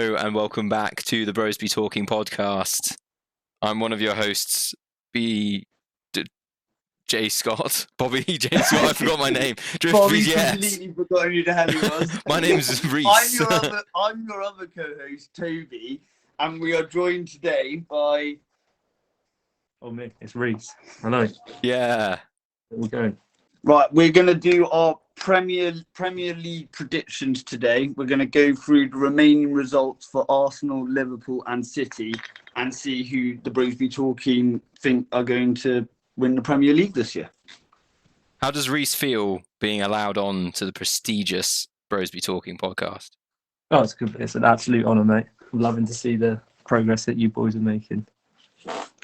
Hello and welcome back to the brosBTalking podcast. I'm one of your hosts, J. Scott. Bobby J. Scott, I forgot my name. Bobby completely forgot who the hell he was. My name is Reece. I'm your other co-host, Toby, and we are joined today by... Oh, me. It's Reece. Hello. Yeah. Where we going? Right, we're going to do our Premier League predictions today. We're going to go through the remaining results for Arsenal, Liverpool and City and see who the brosBTalking think are going to win the Premier League this year. How does Reece feel being allowed on to the prestigious brosBTalking podcast? Oh, it's an absolute honour, mate. I'm loving to see the progress that you boys are making.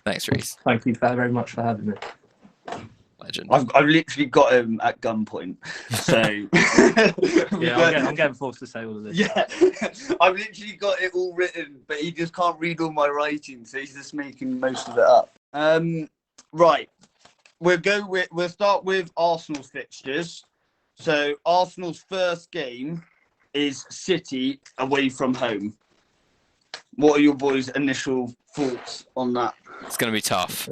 Thanks, Reece. Thank you very much for having me. Legend. I've literally got him at gunpoint, so yeah, I'm getting forced to say all of this. Yeah, I've literally got it all written, but he just can't read all my writing, so he's just making most of it up. Right, we'll start with Arsenal's fixtures. So Arsenal's first game is City away from home. What are your boys' initial thoughts on that? It's going to be tough.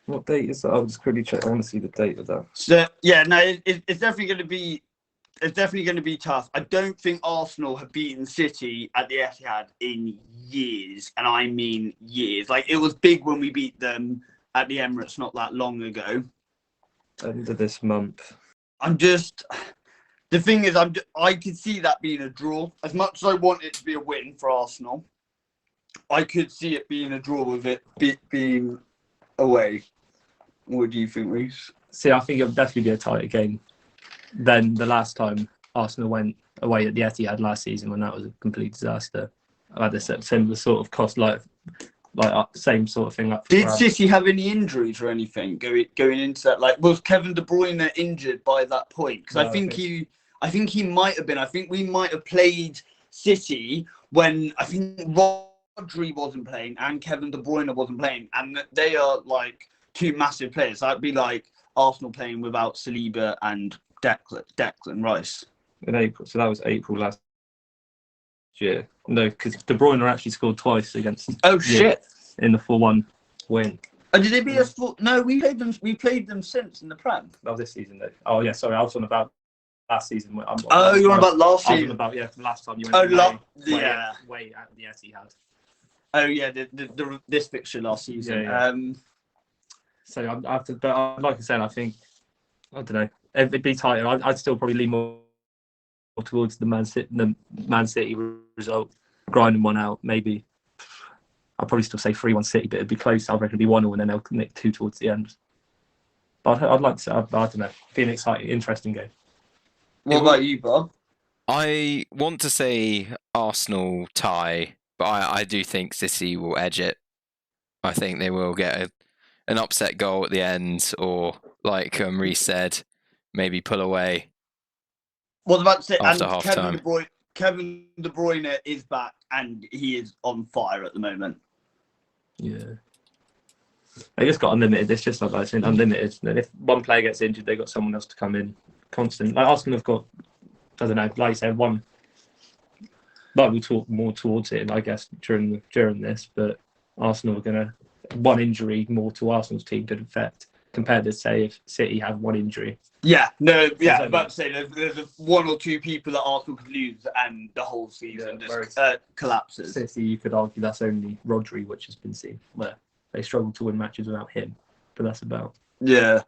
What date is that? I'll just quickly check. I want to see the date of that. So yeah, no, it's definitely going to be. It's definitely going to be tough. I don't think Arsenal have beaten City at the Etihad in years, and I mean years. Like, it was big when we beat them at the Emirates not that long ago. End of this month. The thing is, I could see that being a draw. As much as I want it to be a win for Arsenal, I could see it being a draw with it being away. What do you think, Reece? See, I think it'll definitely be a tighter game than the last time Arsenal went away at the Etihad last season, when that was a complete disaster. I had a similar sort of cost, like same sort of thing. Did City have any injuries or anything going into that? Like, was Kevin De Bruyne injured by that point? Because No, I think he might have been. I think we might have played City when I think Rodri wasn't playing and Kevin De Bruyne wasn't playing, and they are like two massive players. That'd be like Arsenal playing without Saliba and Declan Rice. In April, so that was April last year. No, because De Bruyne actually scored twice against. Oh shit! In the 4-1 win. Oh, did they beat us? No, we played them. We played them since in the Prem. That was this season, though. Oh yeah, sorry, I was on about last season. You're on about last season. I was on about the last time you went away at the Etihad. Oh yeah, this fixture last season. Yeah. So but like I said, I think, I don't know, it'd be tighter. I'd still probably lean more towards the Man City result, grinding one out. Maybe I'd probably still say 3-1 City, but it'd be close. I reckon it'd be 1-0, and then they'll nick 2 towards the end. But I'd like to say, I don't know, it'd be an exciting, interesting game. What about you, Bob? I want to say Arsenal tie, but I do think City will edge it. I think they will get an upset goal at the end, or like Reece said, maybe pull away. What about to say? After and half-time. Kevin De Bruyne is back, and he is on fire at the moment. Yeah. They just got unlimited. It's just like I said, unlimited. And if one player gets injured, they've got someone else to come in constant. Like Arsenal have got, I don't know, like you said, one. Like we'll talk more towards it, I guess, during this. But Arsenal are gonna, one injury more to Arsenal's team could affect, compared to say if City have one injury. Yeah, no, yeah. I'm about to say there's one or two people that Arsenal could lose, and the whole season just collapses. City, you could argue that's only Rodri, which has been seen where they struggle to win matches without him, but that's about. Yeah.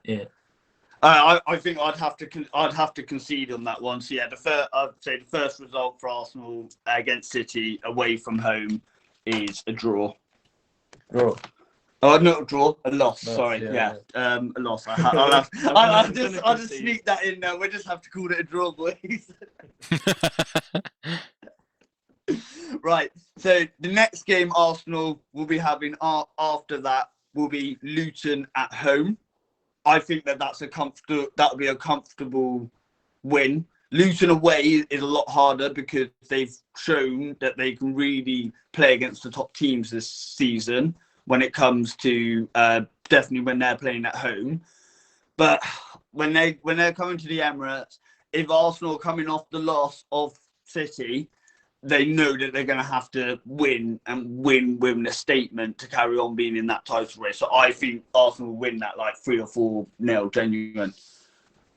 I think I'd have to concede on that one. So yeah, I'd say the first result for Arsenal against City away from home is a draw. Draw. Oh, not a draw, a loss. Loss, sorry, yeah. A loss. I'll just sneak that in now. We just have to call it a draw, boys. Right. So the next game Arsenal will be having after that will be Luton at home. I think that'll be a comfortable win. Luton away is a lot harder because they've shown that they can really play against the top teams this season when it comes to definitely when they're playing at home. But when they're coming to the Emirates, if Arsenal are coming off the loss of City, they know that they're going to have to win with a statement to carry on being in that title race. So I think Arsenal will win that like 3 or 4-0, genuine.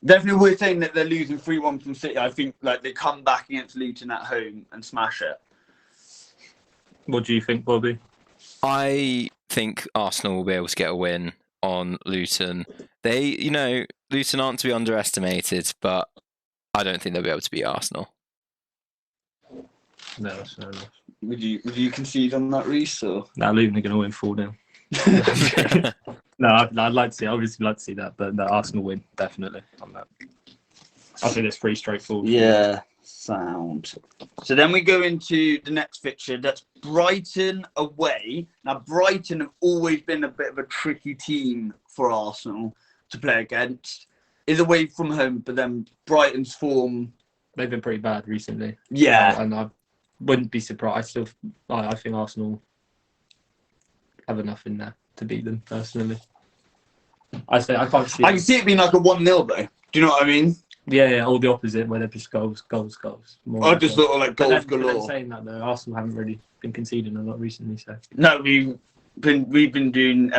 Definitely, we're saying that they're losing 3-1 from City. I think like they come back against Luton at home and smash it. What do you think, Bobby? I think Arsenal will be able to get a win on Luton. Luton aren't to be underestimated, but I don't think they'll be able to beat Arsenal. No, that's fair enough. Would you concede on that, Reece? Or Luton are going to win 4-0. No, I'd like to see. Obviously, like to see that, but the Arsenal win definitely on that. I think it's pretty straightforward. Yeah, sound. So then we go into the next fixture. That's Brighton away. Now, Brighton have always been a bit of a tricky team for Arsenal to play against. Is away from home, but then Brighton's form. They've been pretty bad recently. Yeah, and I wouldn't be surprised. I think Arsenal have enough in there to beat them personally. I can't see. I can see it being like a 1-0 though. Do you know what I mean? Yeah, or the opposite, where they're just goals. I just thought like goals But galore. saying that though, Arsenal haven't really been conceding a lot recently. So No, we've been doing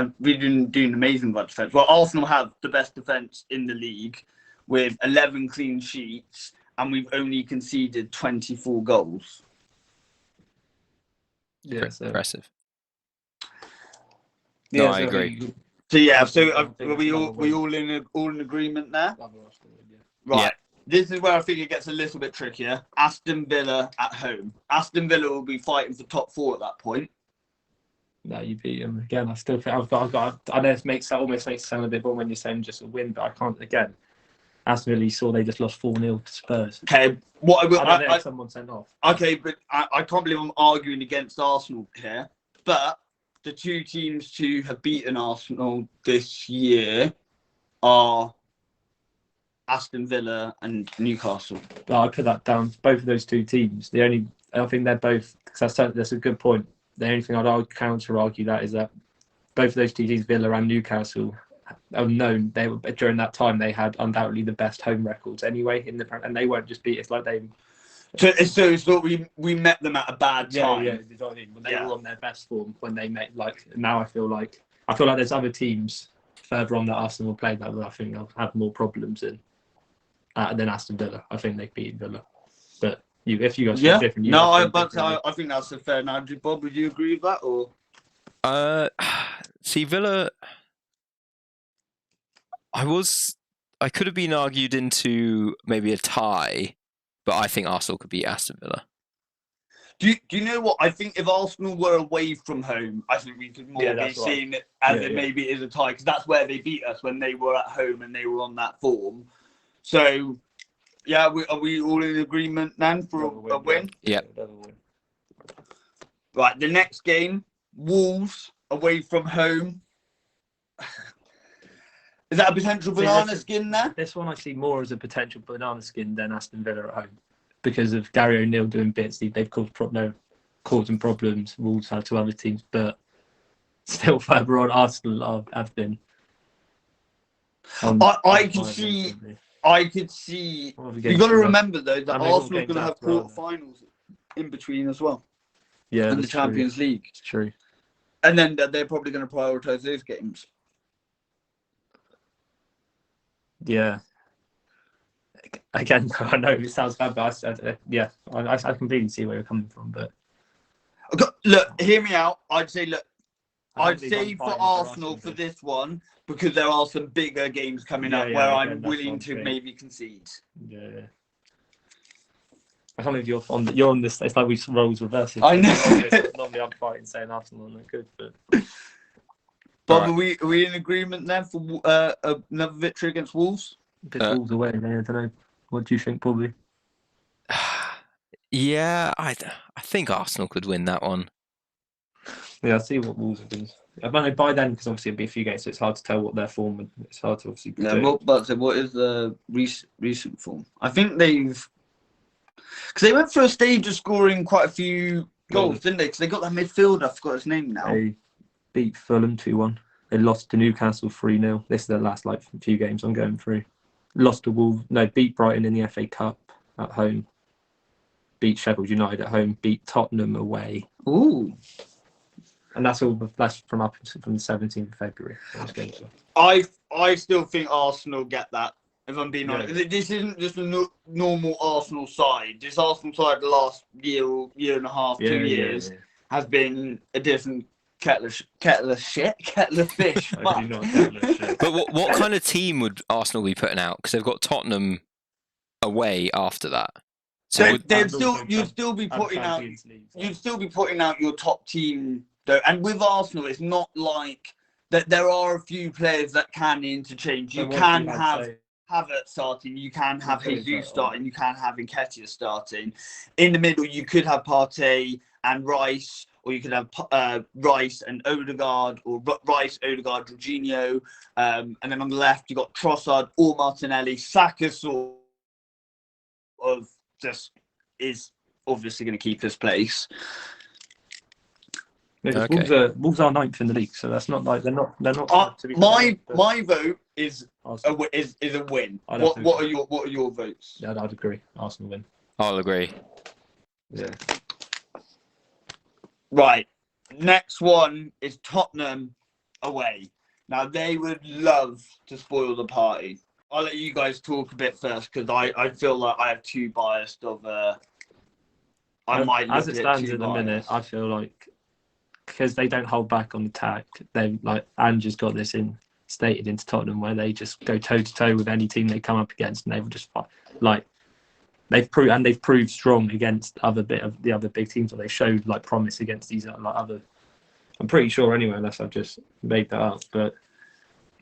amazing by defence. Well, Arsenal have the best defence in the league with 11 clean sheets, and we've only conceded 24 goals. yeah, so Impressive. yeah, No, I agree. So yeah, I think are we it's all in agreement there? Yeah. Right. Yeah. This is where I think it gets a little bit trickier. Aston Villa at home. Aston Villa will be fighting for top 4 at that point. No, you beat them again. I still think I've got. I know it almost makes it sound a bit more when you're saying just a win, but I can't again. Aston Villa, you saw they just lost 4-0 to Spurs. Okay, what I don't know if someone sent off. Okay, but I can't believe I'm arguing against Arsenal here. But the two teams to have beaten Arsenal this year are Aston Villa and Newcastle. I put that down. Both of those two teams. I think they're both. Because that's a good point. The only thing I'd counter argue that is that both of those two teams, Villa and Newcastle, are known. They were during that time they had undoubtedly the best home records anyway in the and they won't just beat. It's like they. So we met them at a bad time. Yeah. When they were on their best form, when they met, like now I feel like there's other teams further on that Arsenal played that I think they'll have more problems than Aston Villa. I think they beat Villa, but if you guys feel different, I think that's a fair analogy. Bob, would you agree with that or? See, Villa. I could have been argued into maybe a tie, but I think Arsenal could beat Aston Villa. Do you know what? I think if Arsenal were away from home, I think we could more be seeing it as maybe it is a tie, because that's where they beat us when they were at home and they were on that form. So, yeah, are we all in agreement then for a win? Yeah. Right, the next game, Wolves away from home. Is that a potential banana skin there? This one I see more as a potential banana skin than Aston Villa at home because of Gary O'Neill doing bits. They've causing problems. Wolves had to other teams, but still further on, Arsenal have been. I could see. You've got to remember though that Arsenal are going to have quarterfinals in between as well. Yeah, in the Champions League. It's true. And then they're probably going to prioritise those games. Yeah. Again, I know it sounds bad, but I completely see where you're coming from. But look, hear me out. I'd say for Arsenal for this one, because there are some bigger games coming up where I'm willing to maybe concede. Yeah. I can't believe you're on this. It's like we roles reversed. I know. Normally I'm fighting saying Arsenal aren't good, but. Bob, are we in agreement then for another victory against Wolves? Wolves away, I don't know. What do you think, Bobby? Yeah, I think Arsenal could win that one. Yeah, I see what Wolves have been. I don't know by then, because obviously it'll be a few games, so it's hard to tell what their form would. It's hard to obviously predict. Yeah, what is the recent form? I think because they went through a stage of scoring quite a few goals, didn't they? Because they got that midfielder, I forgot his name now. They beat Fulham 2-1. They lost to Newcastle 3-0. This is their last few games I'm going through. Lost to Wolves. No, beat Brighton in the FA Cup at home. beat Sheffield United at home, beat Tottenham away, Ooh. and that's from the 17th of February. Those games were. I still think Arsenal get that. If I'm being honest, this isn't just a normal Arsenal side. This Arsenal side the last year and a half, 2 years has been a different kettle of fish. I do not kettle of shit. But what kind of team would Arsenal be putting out? Because they've got Tottenham away after that. So you'd still be putting out your top team though. And with Arsenal, it's not like that. There are a few players that can interchange. You can have Havertz starting, you can have Jesus starting, you can have Nketiah starting. In the middle, you could have Partey and Rice, or you could have Rice and Odegaard, or Rice, Odegaard, Jorginho. And then on the left, you got Trossard or Martinelli. Saka sort of just is obviously going to keep his place. Okay. Wolves are 9th in the league, so that's not like they're not. To be my vote is a win. What are your votes? Yeah, I'd agree. Arsenal win. I'll agree. Yeah. Right. Next one is Tottenham away. Now they would love to spoil the party. I'll let you guys talk a bit first because I feel like I have too biased of. As it stands at the minute, I feel like because they don't hold back on attack, they like Ange's got this stated into Tottenham where they just go toe to toe with any team they come up against, and they will just like they've proved strong against the other big teams, or they showed like promise against these like other. I'm pretty sure anyway, unless I've just made that up. But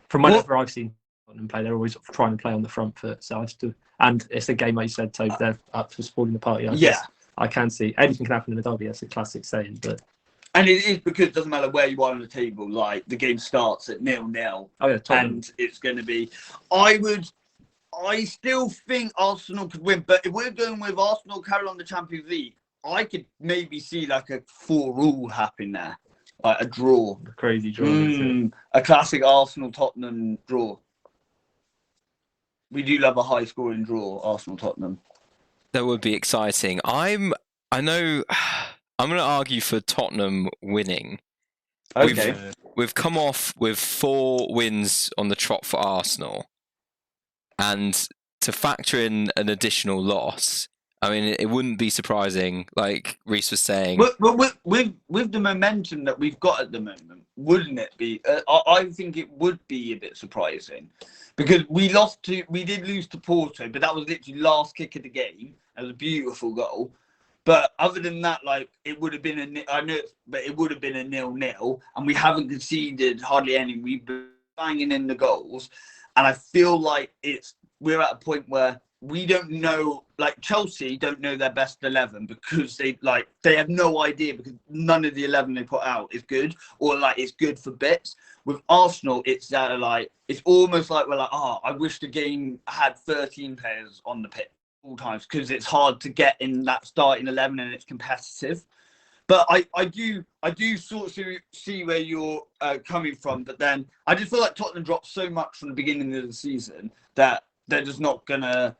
from whenever I've seen Tottenham play, they're always trying to play on the front foot. So and it's a game like you said, Toby, they're up for spoiling the party. I can see anything can happen in a derby. That's a classic saying, but. And it is because it doesn't matter where you are on the table. Like the game starts at 0-0, and it's going to be. I still think Arsenal could win, but if we're going with Arsenal carry on the Champions League, I could maybe see like a 4-4 happen there, like a draw, a crazy draw, a classic Arsenal-Tottenham draw. We do love a high-scoring draw, Arsenal-Tottenham. That would be exciting. I'm going to argue for Tottenham winning. Okay. We've come off with 4 wins on the trot for Arsenal. And to factor in an additional loss, I mean, it wouldn't be surprising, like Reece was saying. With the momentum that we've got at the moment, wouldn't it be? I think it would be a bit surprising. Because we did lose to Porto, but that was literally last kick of the game. It was a beautiful goal. But other than that, like it would have been it would have been a 0-0, and we haven't conceded hardly any. We've been banging in the goals, and I feel like we're at a point where we don't know. Like Chelsea don't know their best 11 because they have no idea because none of the 11 they put out is good or like it's good for bits. With Arsenal, it's it's almost like we're like, I wish the game had 13 players on the pitch all times because it's hard to get in that starting 11 and it's competitive. But I do sort of see where you're coming from. But then I just feel like Tottenham dropped so much from the beginning of the season that they're just not gonna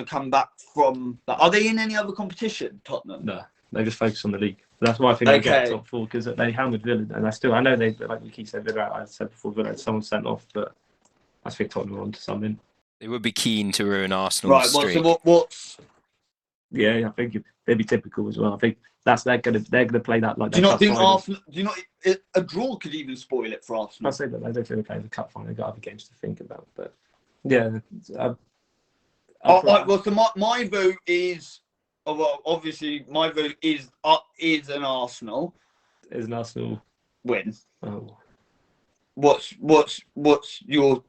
come back from that. Are they in any other competition, Tottenham? No, they just focus on the league. That's why I think they get top 4 because they hammered Villa, and I know they, like you keep saying, Villa. I said before, Villa had someone sent off, but I think Tottenham are onto something. They would be keen to ruin Arsenal's streak. So what's? Yeah, I think they'd be typical as well. I think they're gonna play that like. Do you not think Arsenal? Do you not a draw could even spoil it for Arsenal? I say that they don't feel okay in the cup final. They've got other games to think about, but yeah. Well, so my vote is. Well, obviously, my vote is an Arsenal. Is an Arsenal win. Oh. What's both your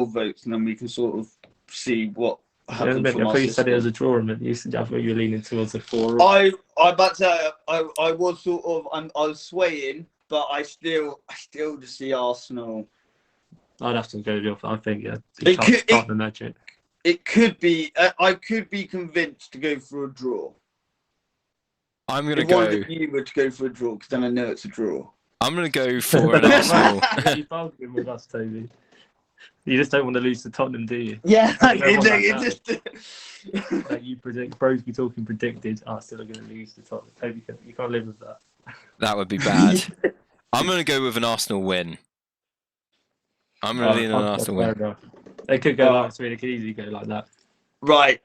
votes, and then we can sort of see what happens. I thought you said it as a draw, and I thought you were leaning towards a 4. I about to say I was sort of I was swaying, but I still just see Arsenal. I'd have to go with your. I think can't imagine it. It could be. I could be convinced to go for a draw. I'm gonna go. If you were to go for a draw, because then I know it's a draw. I'm going to go for an Arsenal. You bargained with us, Toby. You just don't want to lose to Tottenham, do you? Yeah, I don't know it what just. Like you predict, brosBTalking predicted Arsenal are going to lose to Tottenham. Hope you can't live with that. That would be bad. I'm going to go with an Arsenal win. I'm going to lean on an Arsenal win. Enough. They could go like three. They could easily go like that. Right.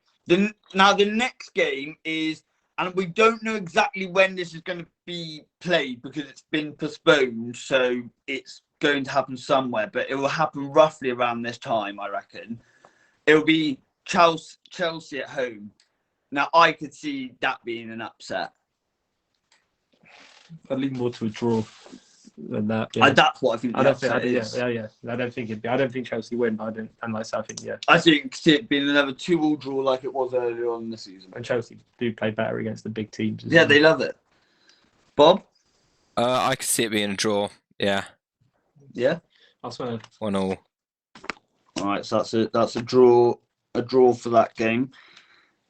Now the next game is, and we don't know exactly when this is going to be played because it's been postponed, so it's going to happen somewhere, but it will happen roughly around this time, I reckon. It will be Chelsea at home. Now I could see that being an upset. I'd lean more to a draw than that. Yeah. That's what I think. I don't think. I don't think it'd be. I don't think Chelsea win, but I don't. And like I think, yeah. I think it being another 2-2 draw like it was earlier on in the season. And Chelsea do play better against the big teams. Yeah, they love it. Bob? I could see it being a draw. Yeah. Yeah. I swear. 1-1. All right, so that's a draw for that game.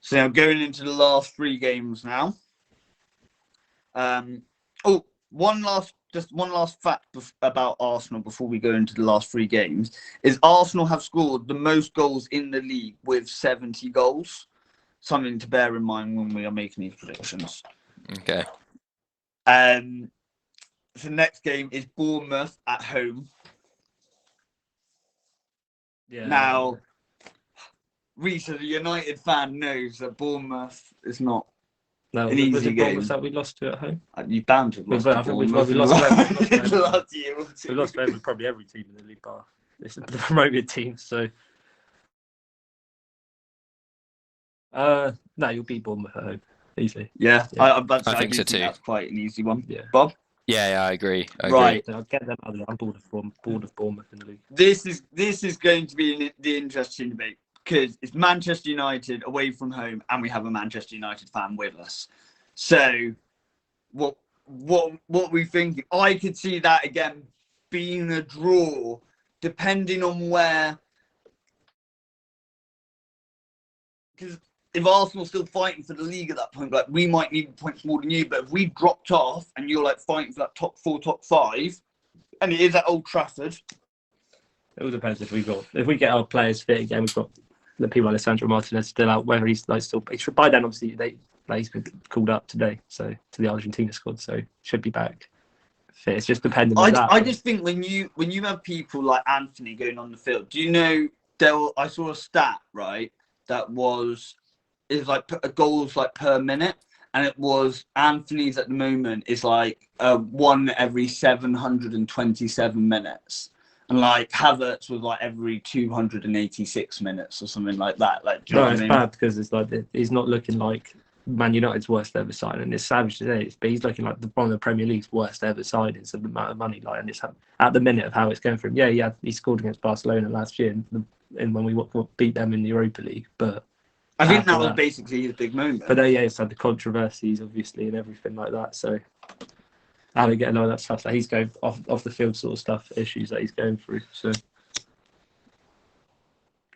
So now going into the last 3 games now. One last fact about Arsenal before we go into the last 3 games is Arsenal have scored the most goals in the league with 70 goals. Something to bear in mind when we are making these predictions. Okay. So next game is Bournemouth at home. Yeah. Now, Reece, as a United fan, knows that Bournemouth is not an easy game. That we lost to at home. You bound to have lost. We've lost last year. We've lost over probably every team in the league bar. It's the promoted team, so. No, you'll beat Bournemouth at home easily. Yeah. I think so too. That's quite an easy one. Yeah. Bob? Yeah, I agree. Right. I'll get them out of there. I'm bored of Bournemouth in the league. This is going to be the interesting debate because it's Manchester United away from home, and we have a Manchester United fan with us. So, what we think? I could see that again being a draw, depending on where. Because if Arsenal's still fighting for the league at that point, like we might need points more than you, but if we dropped off and you're like fighting for that top 4, top 5, and it is at Old Trafford. It all depends if we get our players fit again. We've got the people like Sandro Martinez still out. Whether he's like still by then, obviously he's been called up today, so to the Argentina squad, so should be back fit. It's just dependent on that. I just think when you have people like Anthony going on the field, do you know? I saw a stat right that is like goals like per minute, and it was Anthony's at the moment is like 1 every 727 minutes. And like Havertz was like every 286 minutes or something like that. Like, do you know what I mean? Bad because it's like he's not looking like Man United's worst ever signing. It's savage today, but he's looking like one of the Premier League's worst ever signings of the amount of money. Like, and it's at the minute of how it's going for him. Yeah, he scored against Barcelona last year, and when we beat them in the Europa League. But I think that was basically his big moment. But it's had the controversies, obviously, and everything like that. So. How they get a lot of that stuff that he's going off the field sort of stuff, issues that he's going through. So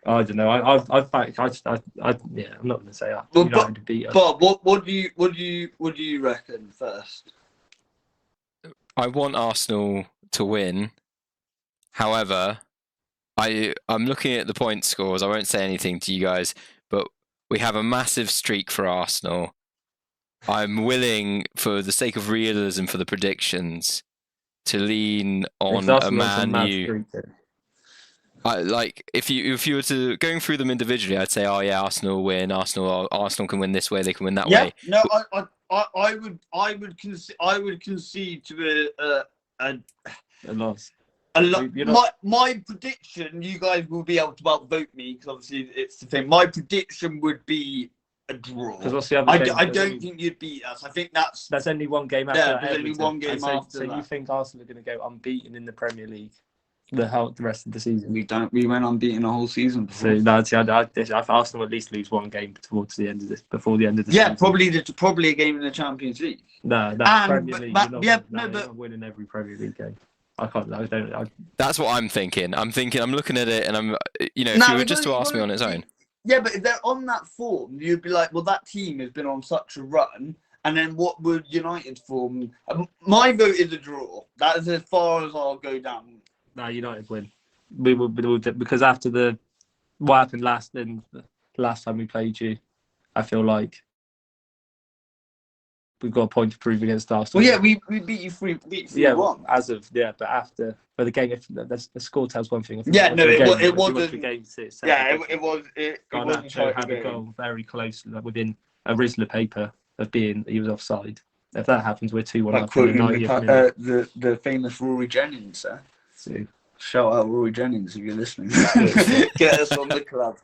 I don't know. I'm not going to say United to beat us. But what do you reckon first? I want Arsenal to win. However, I'm looking at the point scores. I won't say anything to you guys, but we have a massive streak for Arsenal. I'm willing, for the sake of realism for the predictions, to lean on a Man U. If you were to going through them individually, I'd say, oh yeah, Arsenal win. Arsenal can win this way. They can win that way. No, I would concede to a loss. My prediction, you guys will be able to outvote me because obviously it's the thing. My prediction would be a draw. I don't think you'd beat us. I think that's only one game after. Yeah, there's only one game after. So you think Arsenal are going to go unbeaten in the Premier League the rest of the season? We went unbeaten the whole season before. So I Arsenal at least lose one game towards the end of this, before the end of the season. Yeah, probably a game in the Champions League. No, that's Premier League. You're not winning every Premier League game. That's what I'm thinking. I'm looking at it, and I'm, if you were just to ask me on its own. Yeah, but if they're on that form, you'd be like, well, that team has been on such a run, and then what would United form? My vote is a draw. That is as far as I'll go down. No, United win. we will because after what happened last time we played you, I feel like we've got a point to prove against Arsenal. Well, yeah, we beat you 3-1. But after the game, if the score tells one thing. Yeah, no, it wasn't. The game six, Yeah, it wasn't. Garnacho had a goal very close, like within a Rizla paper of being he was offside. If that happens, we're 2-1 Like up in the quoting 90th minute. the famous Rory Jennings, sir. So, Shout out Rory Jennings if you're listening. Get us on the club.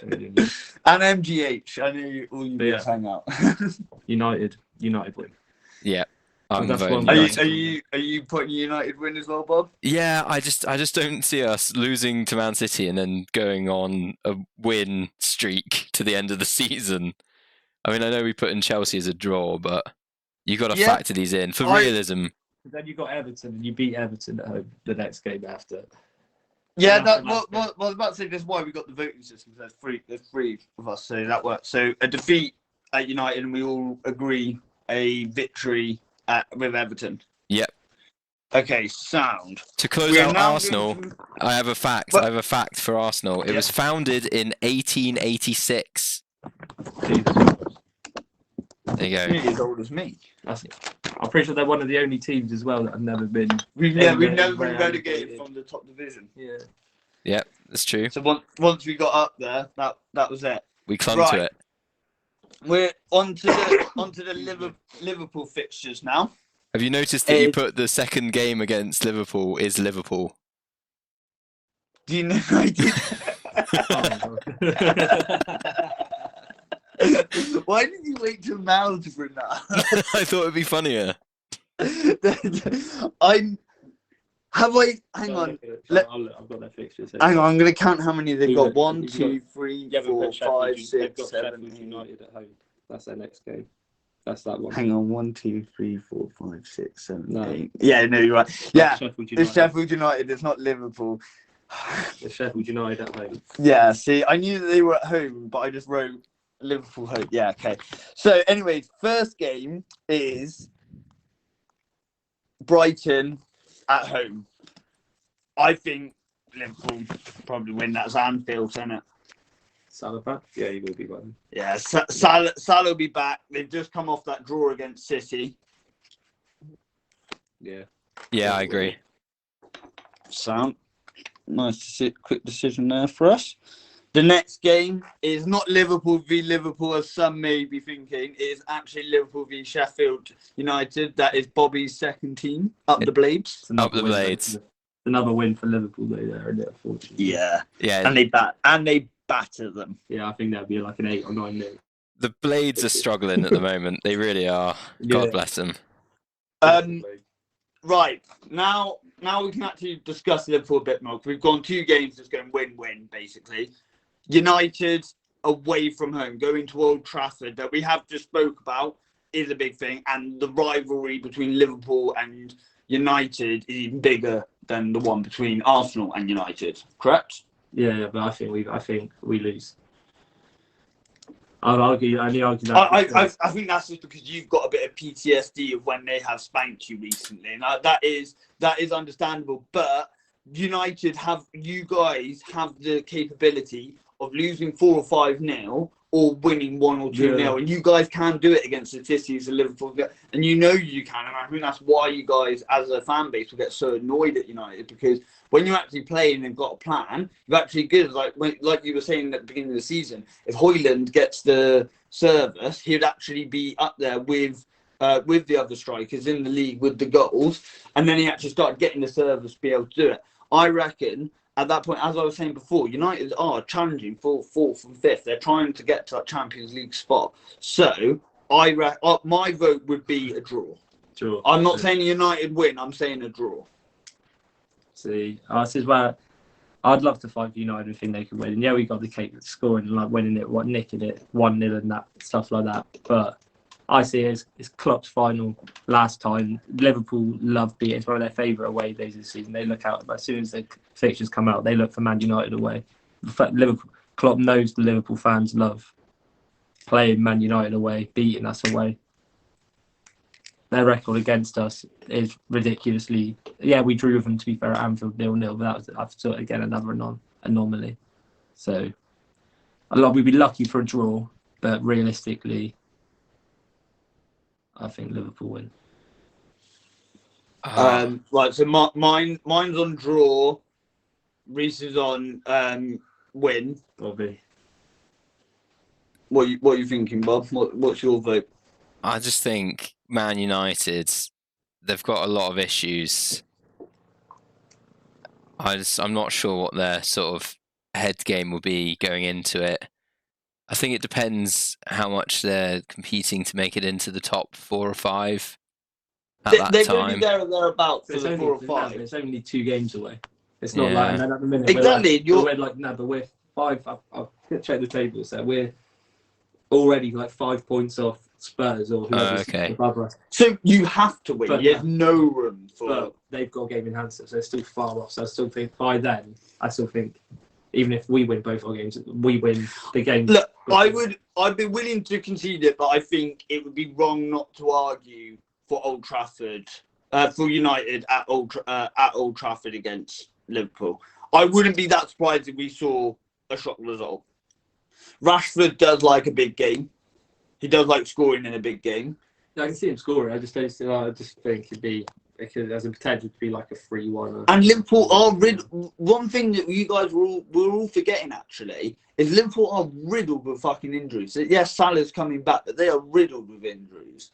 And MGH, I know all you guys hang out. United win. Yeah. I'm That's voting one- United. Are you putting United win as well, Bob? Yeah, I just don't see us losing to Man City and then going on a win streak to the end of the season. I mean, I know we put in Chelsea as a draw, but you got to factor these in for realism. Then you got Everton, and you beat Everton at home the next game after. Yeah, I was about to say that's why we got the voting system. There's three of us, so that works. So a defeat at United, and we all agree a victory with Everton. Yep. Okay, sound. To close out Arsenal, I have a fact. I have a fact for Arsenal. It was founded in 1886. There you go. Nearly as old as me. I'm pretty sure they're one of the only teams as well that have never been. We've never been relegated from the top division. Yeah. Yep, that's true. So once we got up there, that was it. We clung to it. We're on to the Liverpool fixtures now. Have you noticed that you put the second game against Liverpool is Liverpool? Do you know I did? Why did you wait till now to bring that up? I thought it'd be funnier. Hang on. I've got their fixtures. Hang on, I'm going to count how many they've got. 1, You've 2, got- 3, You haven't 4, put Sheffield 5, They've 6, got 7, Sheffield 8. United at home. That's their next game. That's that one. Hang on, 1, 2, 3, 4, 5, 6, 7, No. 8. Yeah, no, you're right. Yeah, Sheffield United. it's Sheffield United. It's not Liverpool. It's Sheffield United at home. Yeah, see, I knew that they were at home, but I just wrote Liverpool home. Yeah, okay. So, anyways, first game is Brighton at home. I think Liverpool probably win. That's Anfield, isn't it? Salah back? Yeah, he will be back. Yeah, Salah will be back. They've just come off that draw against City. Yeah. Yeah, I agree. Sound. Nice to see. Quick decision there for us. The next game is not Liverpool v Liverpool, as some may be thinking. It is actually Liverpool v Sheffield United. That is Bobby's second team. Up the Blades. Up the Blades. Another win for Liverpool though there, isn't it, unfortunately. Yeah. Yeah. And they batter them. Yeah, I think that'd be like an 8 or 9 nil. The Blades are struggling at the moment. They really are. God bless them. Right. Now we can actually discuss Liverpool a bit more. We've gone 2 games that's going win-win, basically. United away from home, going to Old Trafford, that we have just spoke about, is a big thing. And the rivalry between Liverpool and United is even bigger than the one between Arsenal and United. Correct? Yeah, but I think we lose. I'd argue that. I think that's just because you've got a bit of PTSD of when they have spanked you recently, and that is understandable. But you guys have the capability of losing 4 or 5-0 or winning 1 or 2-0, and you guys can do it against the Cities and Liverpool, and you can. And I think that's why you guys, as a fan base, will get so annoyed at United, because when you actually play and they've got a plan, you're actually good. Like you were saying at the beginning of the season, if Højlund gets the service, he'd actually be up there with the other strikers in the league with the goals, and then he actually started getting the service to be able to do it. I reckon at that point, as I was saying before, United are challenging for 4th and 5th. They're trying to get to that Champions League spot. So my vote would be a draw. I'm not saying United win. I'm saying a draw. See, this is where I'd love to fight for United and think they could win. And yeah, we got the cake with scoring and like winning it, nicking it 1-0 and that stuff like that. But I see it as Klopp's final last time. Liverpool love beating. It's one of their favourite away days this season. They look out, as soon as the fixtures come out, they look for Man United away. Klopp knows the Liverpool fans love playing Man United away, beating us away. their record against us is ridiculously. Yeah, we drew with them, to be fair, at Anfield 0-0, but that was, I've sort of, again, another anomaly. So we'd be lucky for a draw, but realistically, I think Liverpool win. Right, so mine's on draw. Reece is on win. Probably. What are you thinking, Bob? What's your vote? I just think Man United, they've got a lot of issues. I'm not sure what their sort of head game will be going into it. I think it depends how much they're competing to make it into the top 4 or 5 at that They're time. going to be there or thereabouts for the 4 or 5. It's only 2 games away. It's not Yeah. like, and then at the minute, Exactly. but we're 5. I'll check the tables there. We're already like 5 points off Spurs or whoever's above us. So you have to win. But There's no room for. But they've got a game in hand, so they're still far off. So I still think by then, even if we win both our games, we win the game. Look, I'd be willing to concede it, but I think it would be wrong not to argue for Old Trafford, for United at Old Trafford against Liverpool. I wouldn't be that surprised if we saw a shock result. Rashford does like a big game. He does like scoring in a big game. I can see him scoring. I just think it has the potential to be like a 3-1. And Liverpool are one thing that you guys were all forgetting actually is Liverpool are riddled with fucking injuries. Yes, Salah's coming back, but they are riddled with injuries.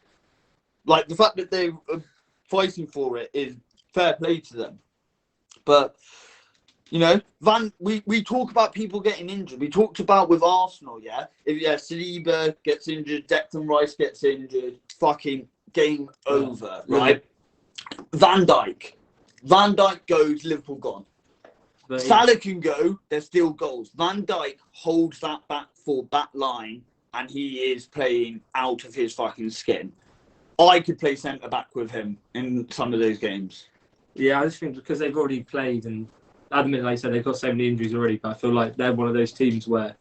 Like the fact that they're fighting for it is fair play to them. But you know, we talk about people getting injured. We talked about with Arsenal, yeah. If Saliba gets injured, Declan Rice gets injured, fucking game over, right? Van Dijk goes, Liverpool gone. But Salah can go, there's still goals. Van Dijk holds that back line, and he is playing out of his fucking skin. I could play centre back with him in some of those games. Yeah, I just think because they've already played and. At the minute, like I said, they've got so many injuries already, but I feel like they're one of those teams where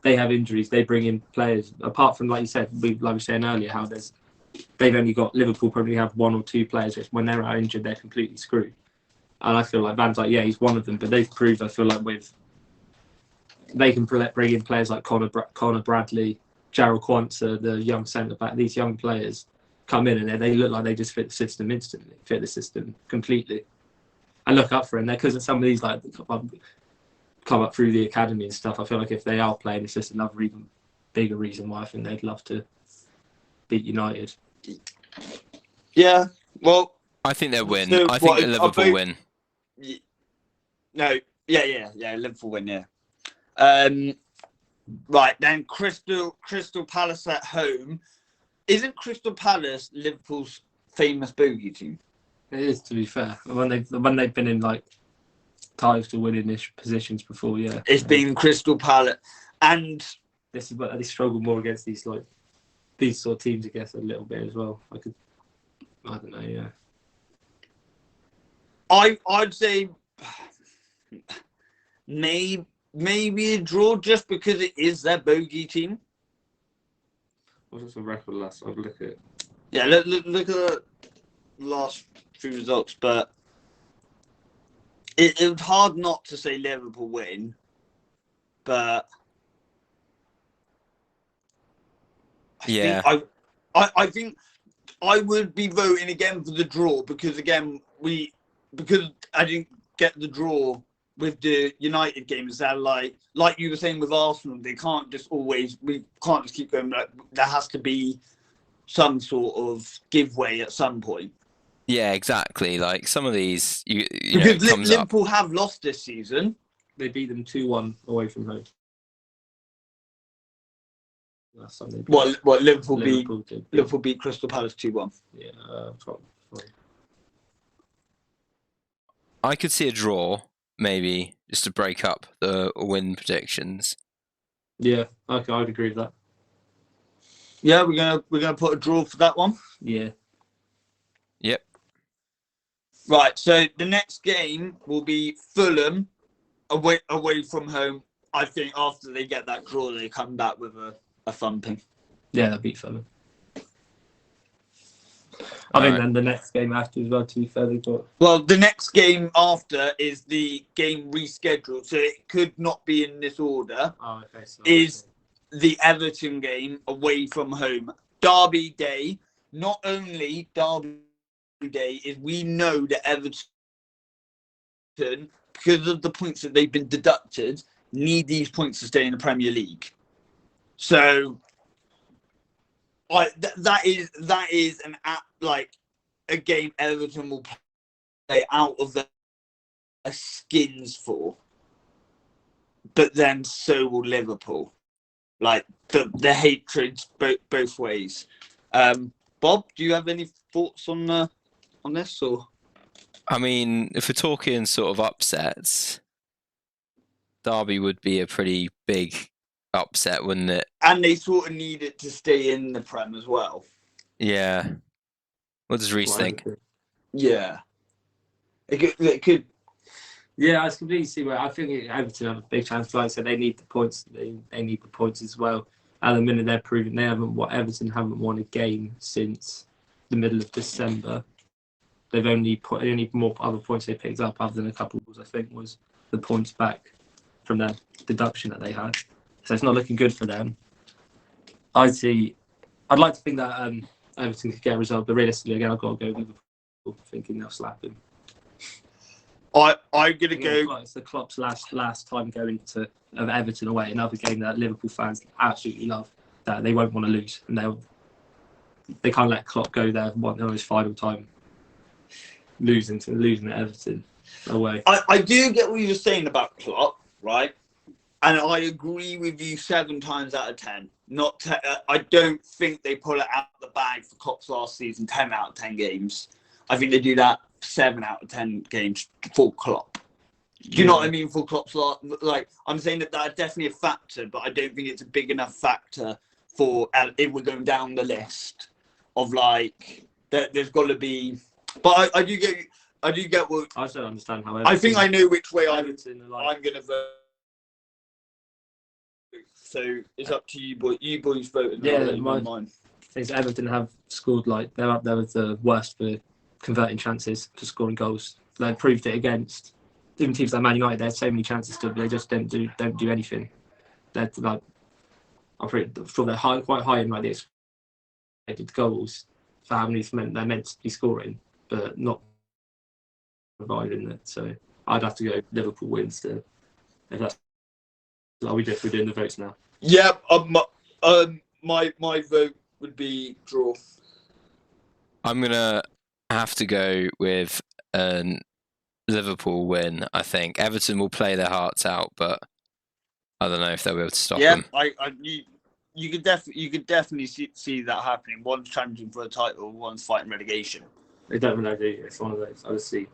they have injuries, they bring in players. Apart from, like you said, like we were saying earlier, how they've only got Liverpool probably have 1 or 2 players, which when they're out injured, they're completely screwed. And I feel like Van Dijk, he's one of them, but they've proved, I feel like, they can bring in players like Connor Bradley, Jarrell Quansah, the young centre back. These young players come in and they look like they just fit the system instantly, fit the system completely. I look up for him there because some of these like come up through the academy and stuff. I feel like if they are playing, it's just another even bigger reason why I think they'd love to beat United. Yeah, well, I think they'll win. So, I think Liverpool win. No, yeah, Liverpool win, yeah. Right, then Crystal Palace at home. Isn't Crystal Palace Liverpool's famous bogey team? It is, to be fair. When they've been in like ties to winning-ish positions before, yeah. It's been Crystal Palace, and this is but they struggle more against these sort of teams, I guess, a little bit as well. I don't know, yeah. I'd say maybe a draw just because it is their bogey team. What's the record last? I'll look at it. Yeah, look at the last few results, but it was hard not to say Liverpool win, but I think I would be voting again for the draw because I didn't get the draw with the United games. That like you were saying with Arsenal, we can't just keep going. Like, there has to be some sort of give way at some point. Yeah, exactly. Like some of these, because Liverpool have lost this season. They beat them 2-1 away from home. That's something. What Liverpool beat Crystal Palace 2-1. Yeah, probably. I could see a draw, maybe, just to break up the win predictions. Yeah, okay, I'd agree with that. Yeah, we're gonna put a draw for that one. Yeah. Yep. Right, so the next game will be Fulham away from home. I think after they get that draw, they come back with a thumping. Yeah, they'll beat Fulham. I think Alright. then the next game after as well, to be fair, they've got. Well, the next game after is the game rescheduled, so it could not be in this order. Oh, okay. So Is the Everton game away from home. Derby Day. Not only Derby Day is we know that Everton, because of the points that they've been deducted, need these points to stay in the Premier League. So that is an app like a game Everton will play out of their skins for. But then so will Liverpool. Like the hatred's both ways. Bob, do you have any thoughts on this or? I mean, if we're talking sort of upsets, Derby would be a pretty big upset, wouldn't it? And they sort of need it to stay in the Prem as well. Yeah. What does Reece think? Yeah. It could. Yeah, I completely see where I think Everton have a big chance. Like I said, they need the points. They need the points as well. At the minute, they're proving Everton haven't won a game since the middle of December. They've only more other points they picked up, other than a couple of goals, I think, was the points back from their deduction that they had. So it's not looking good for them. I'd like to think that Everton could get a result, but realistically, again, I've got to go with Liverpool, thinking they'll slap him. I'm gonna go. It's the Klopp's last time going to Everton away, another game that Liverpool fans absolutely love. That they won't want to lose, and they can't let Klopp go there one of his final time losing at Everton away. I do get what you're saying about Klopp, right? And I agree with you 7 times out of 10. I don't think they pull it out of the bag for Klopp's last season 10 out of 10 games. I think they do that 7 out of 10 games for Klopp. Do you know what I mean? For Klopp's last, like I'm saying that's definitely a factor, but I don't think it's a big enough factor for if we're going down the list of like there's got to be. But I do get what I just don't understand how. I think I know which way I'm going to vote. So it's up to you, boy. You boys vote. Yeah, mine. Things Everton have scored like they're up there with the worst for converting chances for scoring goals. They proved it against even teams like Man United. They had so many chances to, but they just don't do anything. They're like, I'm pretty sure they're quite high in like the expected goals for how many they're meant to be scoring, but not providing it. So I'd have to go Liverpool wins still. If that's we're doing the votes now. Yeah, my vote would be draw. I'm gonna have to go with a Liverpool win. I think Everton will play their hearts out, but I don't know if they'll be able to stop them. You could definitely see that happening. One's challenging for a title, one's fighting relegation. They don't really do. It's one of those. I just see.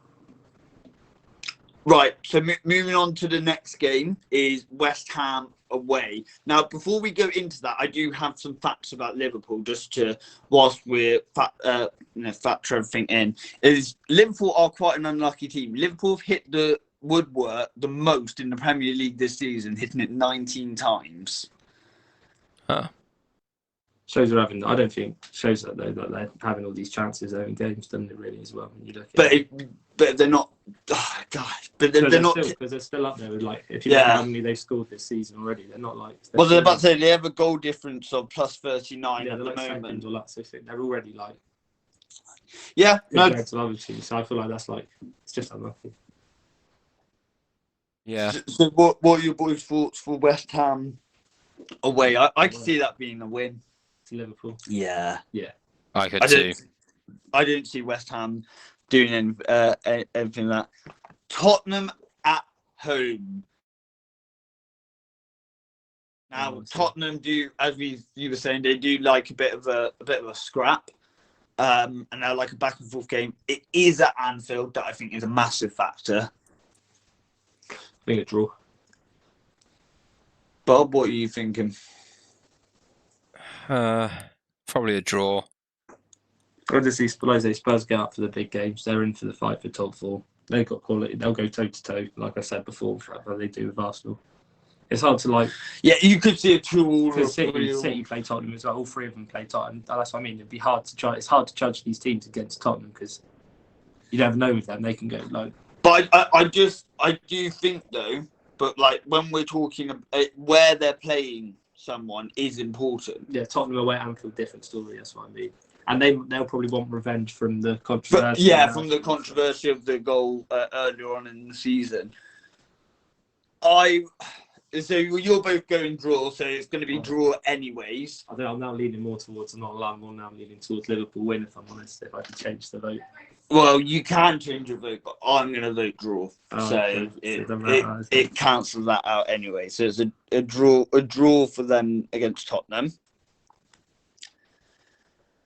Right, so moving on to the next game is West Ham away. Now, before we go into that, I do have some facts about Liverpool, just to, whilst we're factor everything in, is Liverpool are quite an unlucky team. Liverpool have hit the woodwork the most in the Premier League this season, hitting it 19 times. Huh. Shows are having. I don't think shows that though that they're having all these chances in games, doesn't it? Really, as well. When you look at but they're not. Oh God! But they're not because they're still up there with like if you look at how many they've scored this season already. They're not like. Well, they're about to say they have a goal difference of plus 39 at the like moment. Or like, so they're already like. Yeah. Compared to other teams, so I feel like that's like it's just unlucky. Yeah. So what are your boys' thoughts for West Ham away? I can see that being a win. To Liverpool. Yeah. I could too. I didn't see West Ham doing anything like that. Tottenham at home. Now Tottenham do, as you were saying, they do like a bit of a scrap, and they're like a back and forth game. It is at Anfield that I think is a massive factor. I think a draw. Bob, what are you thinking? Probably a draw. I just see Spurs get up for the big games. They're in for the fight for top 4. They've got quality. They'll go toe to toe, like I said before, like they do with Arsenal. It's hard to like. Yeah, you could see a 2-2 Because or a 3-3. City play Tottenham as well. All three of them play Tottenham. That's what I mean. It'd be hard to judge. It's hard to judge these teams against Tottenham because you never know with them. They can go low. But I do think though, but like when we're talking where they're playing someone is important. Yeah, Tottenham away at Anfield, different story. That's what I mean. And they'll probably want revenge from the controversy. From the controversy of the goal earlier on in the season. So you're both going draw, so it's going to be draw anyways. I think I'm now leaning more towards, I'm not lying, more now leaning towards Liverpool win, if I'm honest, if I could change the vote. Well, you can change your vote, but I'm going to vote draw. Oh, so okay. it cancels that out anyway. So it's a draw for them against Tottenham.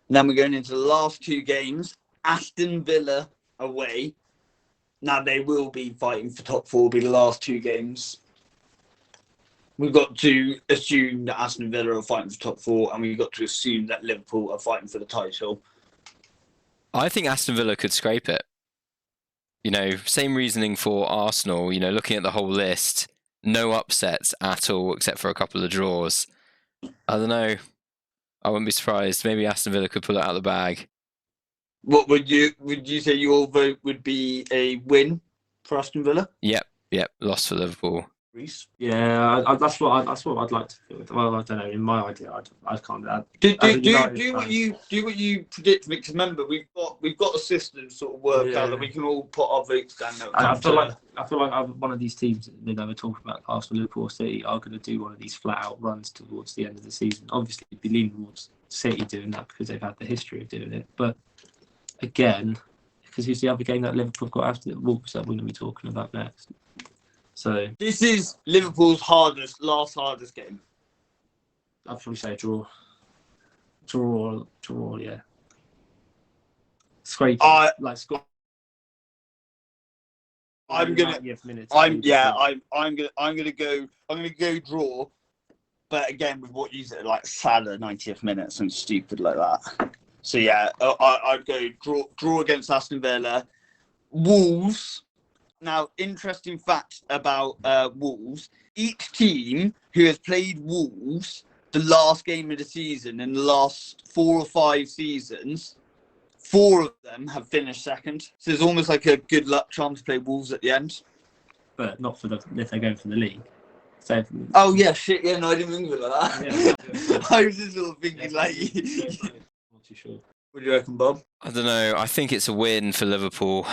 Then we're going into the last two games. Aston Villa away. Now they will be fighting for top four, be the last two games. We've got to assume that Aston Villa are fighting for top four, and we've got to assume that Liverpool are fighting for the title. I think Aston Villa could scrape it. You know, same reasoning for Arsenal. You know, looking at the whole list, no upsets at all except for a couple of draws. I don't know. I wouldn't be surprised. Maybe Aston Villa could pull it out of the bag. What would you say your vote would be a win for Aston Villa? Yep. Loss for Liverpool. Reece? Yeah, that's what I'd like to feel. Well, I don't know. In my idea, I can't. Do what you predict. Because remember, we've got a system sort of work out that we can all put our votes down. I feel like one of these teams, you know, we're talking about Arsenal, Liverpool, City, are going to do one of these flat out runs towards the end of the season. Obviously, it'd be leaning towards City doing that because they've had the history of doing it. But again, because who's the other game that Liverpool got after the Wolves that we're going to be talking about next? So this is Liverpool's last hardest game. I'd probably say draw, yeah. Scrape, score. I'm gonna go draw, but again with what you said, like Salah 90th minute, something stupid like that. So yeah, I'd go draw against Aston Villa. Wolves. Now, interesting fact about Wolves. Each team who has played Wolves the last game of the season in the last 4 or 5 seasons, 4 of them have finished second. So it's almost like a good luck charm to play Wolves at the end. But not if they're going for the league. So oh, yeah, shit. Yeah, no, I didn't think about that. Yeah. I was just sort of thinking like... Not too sure. What do you reckon, Bob? I don't know. I think it's a win for Liverpool.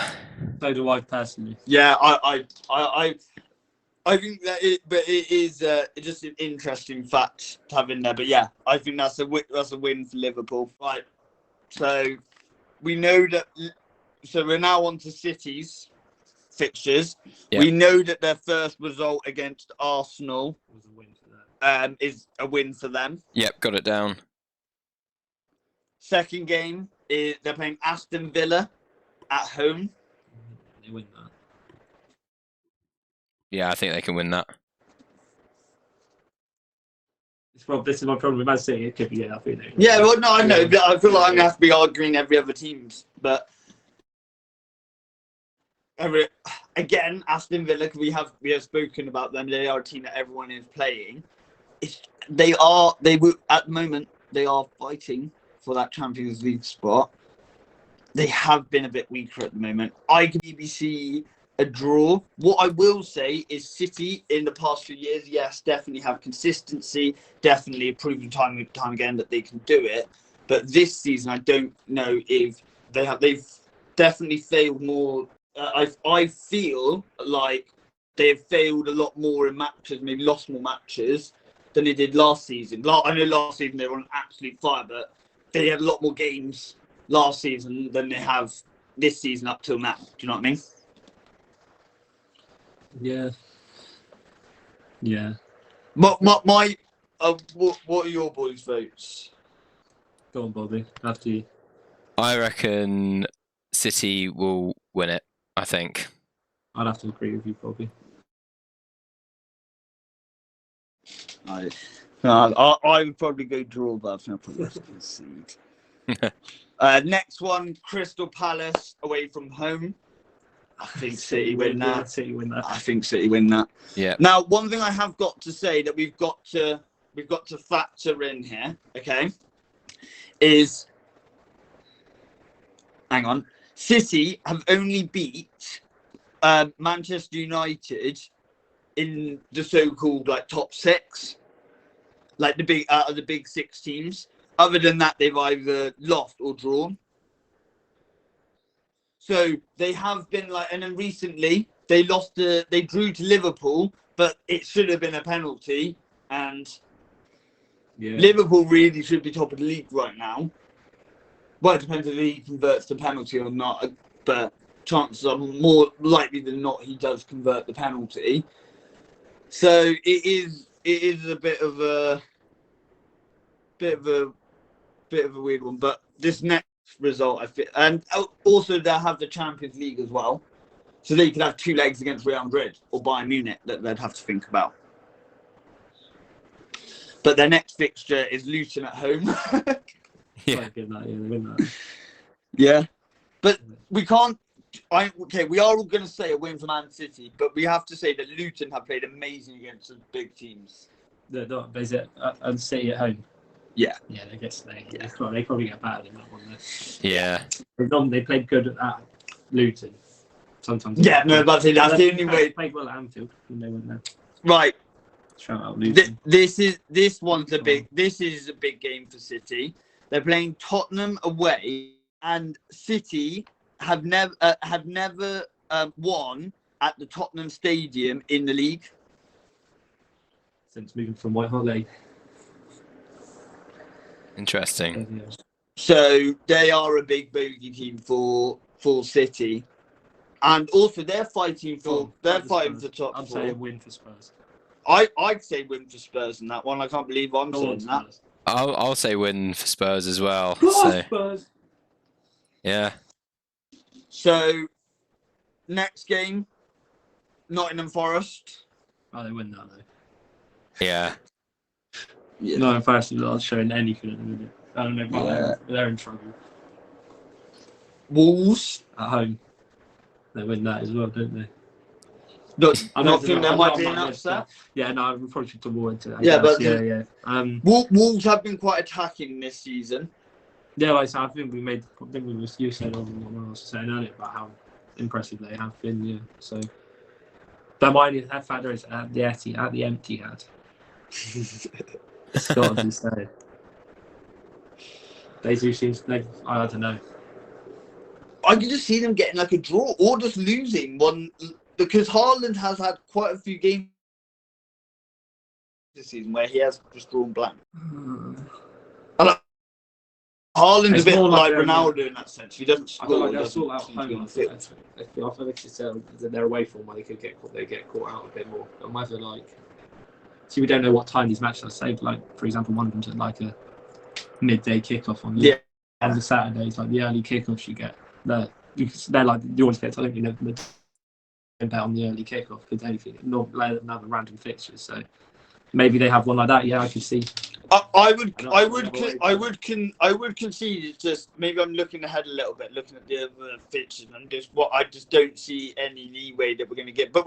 So do I personally. Yeah, I think that it is just an interesting fact to have in there. But yeah, I think that's a win for Liverpool. Right. So we know that. So we're now on to City's fixtures. Yep. We know that their first result against Arsenal was a win for them. Is a win for them. Yep, got it down. Second game is they're playing Aston Villa at home. They win that. Yeah, I think they can win that. This is my problem with Man City. It could be I think they. Yeah, well, no, I know, but I feel like I'm gonna have to be arguing every other team's. But again, Aston Villa, we have spoken about them. They are a team that everyone is playing. They will at the moment. They are fighting for that Champions League spot. They have been a bit weaker at the moment. I can maybe see a draw. What I will say is City in the past few years, yes, definitely have consistency, definitely proven time and time again that they can do it. But this season, I don't know if they've definitely failed more. I feel like they've failed a lot more in matches, maybe lost more matches than they did last season. I know last season they were on absolute fire, but they had a lot more games last season than they have this season up till now. Do you know what I mean? Yeah. What are your boys' votes? Go on, Bobby. After you. I reckon City will win it. I think. I'd have to agree with you, Bobby. I would probably go draw, but I think I'll probably have to concede. Next one, Crystal Palace away from home. I think City win that. City win that. I think City win that. Yeah. Now, one thing I have got to say that we've got to factor in here, okay, is, hang on, City have only beat Manchester United in the so-called like top six, like the big out of the big six teams. Other than that, they've either lost or drawn. So they have been like, and then recently they drew to Liverpool, but it should have been a penalty, and Liverpool really should be top of the league right now. Well, it depends if he converts the penalty or not, but chances are more likely than not he does convert the penalty. So it is a bit of a weird one, but this next result I fit, and also they'll have the Champions League as well, so they could have two legs against Real Madrid or Bayern Munich that they'd have to think about. But their next fixture is Luton at home. Yeah, they win that. Yeah, but we can't. We are all going to say a win for Man City, but we have to say that Luton have played amazing against the big teams. Is it and City at home? Yeah. Yeah, they probably get better than that one. Yeah. They played good at Luton. Sometimes. Yeah, no, but that's the only way. They played well at Anfield when they went there. Right. Shout out Luton. This is a big game for City. They're playing Tottenham away, and City have never won at the Tottenham Stadium in the league Since moving from White Hart Lane. Interesting. So they are a big bogey team for City, and also they're fighting for top I'm four. saying win for Spurs. I'd say win for Spurs in that one. I can't believe I'm saying that. I'll say win for Spurs as well. So. Spurs. Yeah. So next game, Nottingham Forest. Oh, they win that though. Yeah. No, Forest are not showing anything at the minute. I don't know, but they're in trouble. Wolves at home. They win that as well, don't they? I don't think there might be an upset. Yeah, no, we probably should go into that. Yeah, but Wolves have been quite attacking this season. Yeah, like I think you said on what I was saying earlier about how impressive they have been. Yeah, so don't mind that factor is at the empty hat. It's got to be said. They do seem I don't know. I can just see them getting like a draw or just losing one, because Haaland has had quite a few games this season where he has just drawn blank. Haaland's a bit like Ronaldo in that sense. He doesn't score. I feel like they'll sort out home. I feel like it's their away form where they get caught out a bit more. And whether we don't know what time these matches are. Say, like for example, one of them's at like a midday kickoff on the Saturdays, like the early kickoffs you get. They're like you always get. I think the bet on the early kickoff because anything not another random fixtures. So maybe they have one like that. Yeah, I could see. I would concede. It's just maybe I'm looking ahead a little bit, looking at the other fixtures, and I just don't see any leeway that we're going to get. But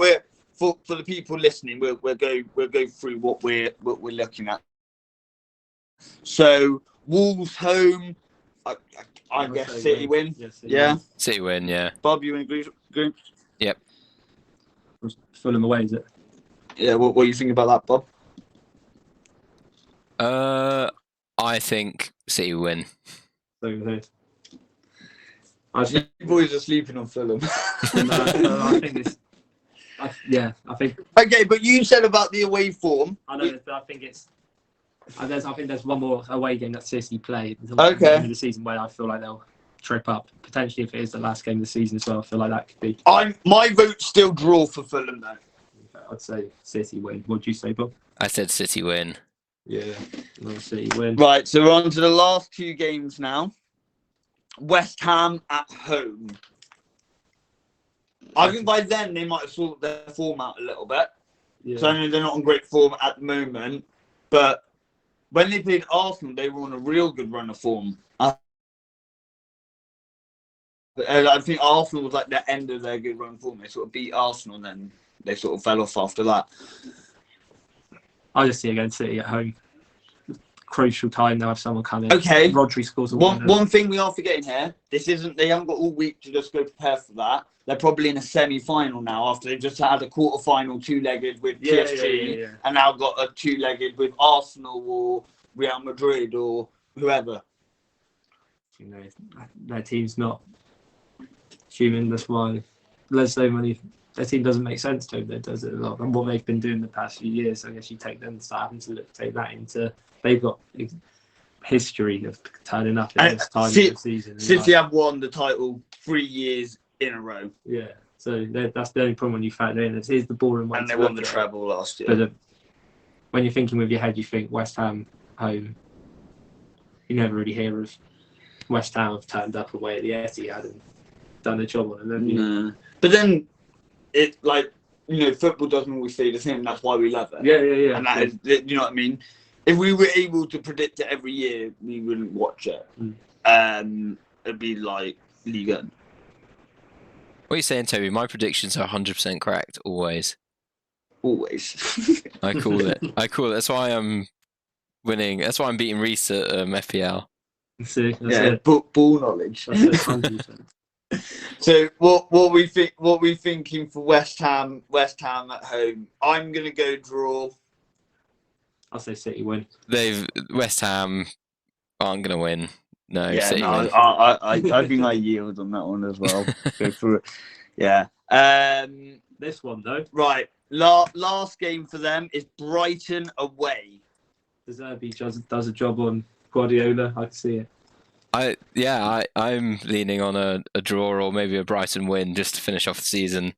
for the people listening, we'll go through what we're looking at. So Wolves home. I guess City win. Yeah. City win. Yeah. Bob, you in agree? Yep. Fulham away, is it? Yeah. What do you think about that, Bob? I think City win. You boys are sleeping on Fulham. no, I think it's. I think. Okay, but you said about the away form. I know, but I think it's. I think there's one more away game that City played until the end of the season where I feel like they'll trip up. Potentially, if it is the last game of the season as well, I feel like that could be. My vote's still draw for Fulham though. I'd say City win. What do you say, Bob? I said City win. Yeah, City win. Right, so we're on to the last two games now. West Ham at home. I think by then they might have sorted their form out a little bit. Yeah. So I know they're not on great form at the moment, but when they played Arsenal, they were on a real good run of form. I think Arsenal was like the end of their good run form. They sort of beat Arsenal, and then they sort of fell off after that. I just see against City at home. Crucial time. They'll have someone come in. Okay. Rodri scores a One thing we are forgetting here. This isn't. They haven't got all week to just go prepare for that. They're probably in a semi-final now after they've just had a quarter-final two-legged with PSG, and now got a two-legged with Arsenal or Real Madrid or whoever. You know, their team's not human. That's why there's so many. Their team doesn't make sense to them. Does it a lot? And what they've been doing the past few years, I guess you take them, start having to take that into. They've got history of turning up at this time of the season. City have won the title 3 years in a row. Yeah, so that's the only problem when you factor in. It is the boring one. And they won the treble last year. But when you're thinking with your head, you think West Ham home. You never really hear of West Ham have turned up away at the Etihad and done a job on them. No. But then, it like, football doesn't always stay the same. That's why we love it. Yeah. And that is, you know what I mean? If we were able to predict it every year, we wouldn't watch it. It'd be like Liga. What are you saying, Toby? My predictions are 100% correct, always. Always. I call it. That's why I'm winning. That's why I'm beating Reece at FPL. See, ball knowledge. So what we thinking for West Ham at home? I'm gonna go draw. I'll say City win. West Ham aren't gonna win. No, Yeah, City win. I think I yield on that one as well. Go through it. Yeah. This one though. Right. Last game for them is Brighton away. De Zerbi does a job on Guardiola. I can see it. I'm leaning on a draw or maybe a Brighton win just to finish off the season.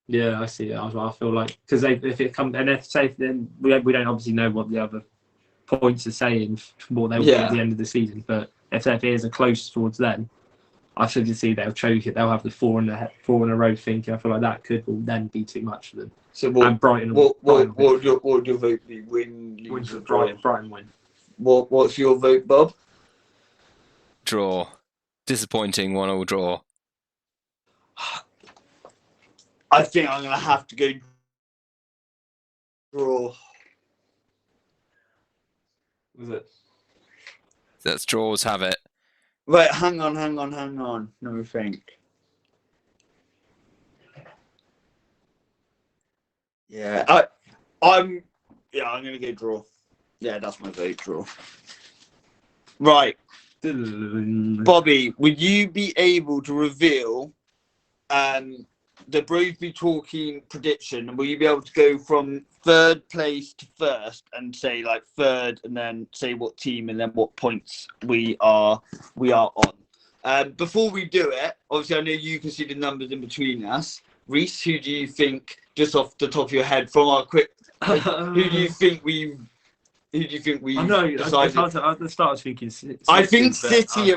Yeah, I see it. I feel like because if it comes and if safe, then we don't obviously know what the other points are saying for what they'll be at the end of the season. But if it is a close towards then, I should see they'll choke it. They'll have the four in a row thinking. I feel like that could then be too much for them. So Brighton would your vote be? Win for Brighton win. What's your vote, Bob? Draw. Disappointing 1-1 draw. I think I'm going to have to go draw. Was it? That's draws have it. Right, hang on. Let me think. Yeah, I'm going to go draw. Yeah, that's my vote, draw. Right. Bobby, would you be able to reveal the brosBTalking prediction? And will you be able to go from third place to first and say like third and then say what team and then what points we are on? Before we do it, obviously I know you can see the numbers in between us. Reece, who do you think, just off the top of your head, from our quick, who do you think we I know. decided? At the start, I was thinking City. I think City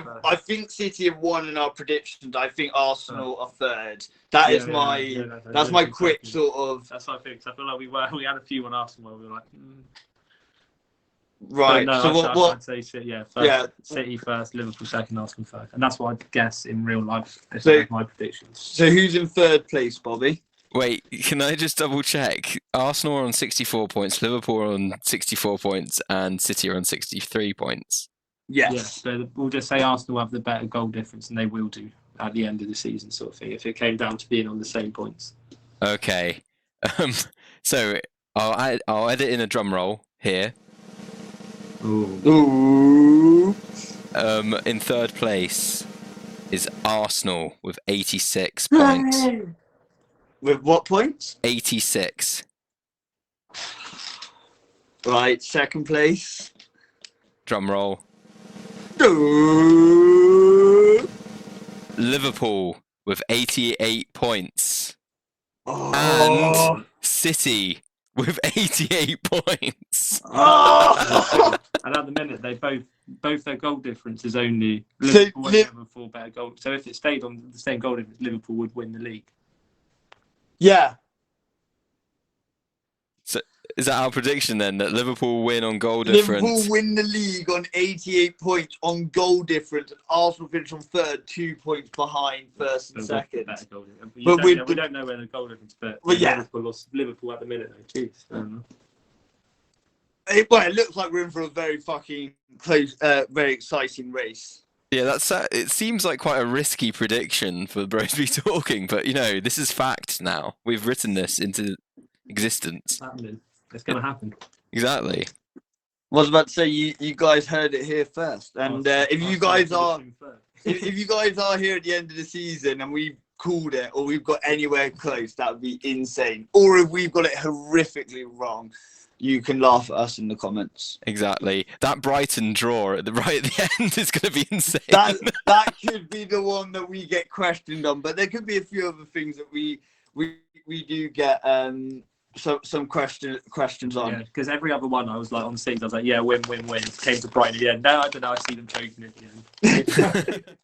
have won in our predictions. I think Arsenal are third. That's my quick sort of. That's what I think. I feel like we had a few on Arsenal where we were like. Right. No, so I'd say City. City first, Liverpool second, Arsenal third, and that's what I'd guess in real life. That's my predictions. So who's in third place, Bobby? Wait, can I just double check? Arsenal are on 64 points, Liverpool are on 64 points, and City are on 63 points. Yes. Yeah, so we'll just say Arsenal have the better goal difference, and they will do at the end of the season, sort of thing. If it came down to being on the same points. Okay. So I'll edit in a drum roll here. Ooh. In third place is Arsenal with 86 points. With what points? 86. Right, second place. Drum roll. Ooh. Liverpool with 88 points. Oh. And City with 88 points. Oh. And at the minute, they both their goal difference is only Liverpool have 4 better goals. So if it stayed on the same goal difference, Liverpool would win the league. Yeah. Is that our prediction then? That Liverpool win on goal difference? Liverpool win the league on 88 points on goal difference. And Arsenal finish on third, 2 points behind first and second. We don't know where the goal difference, but yeah. Liverpool at the minute though. Jeez. It looks like we're in for a very fucking close, very exciting race. Yeah, that's it. Seems like quite a risky prediction for brosBTalking, but this is fact now. We've written this into existence. It's happening. It's going to happen. Exactly. I was about to say you guys heard it here first, and if you guys are here at the end of the season and we've called it or we've got anywhere close, that would be insane. Or if we've got it horrifically wrong, you can laugh at us in the comments. Exactly. That Brighton draw right at the end is going to be insane. That could be the one that we get questioned on, but there could be a few other things that we do get some questions on. Yeah, because every other one I was like on 6, I was like, yeah, win. Came to Brighton at the end. No, I don't know. I see them choking at the end.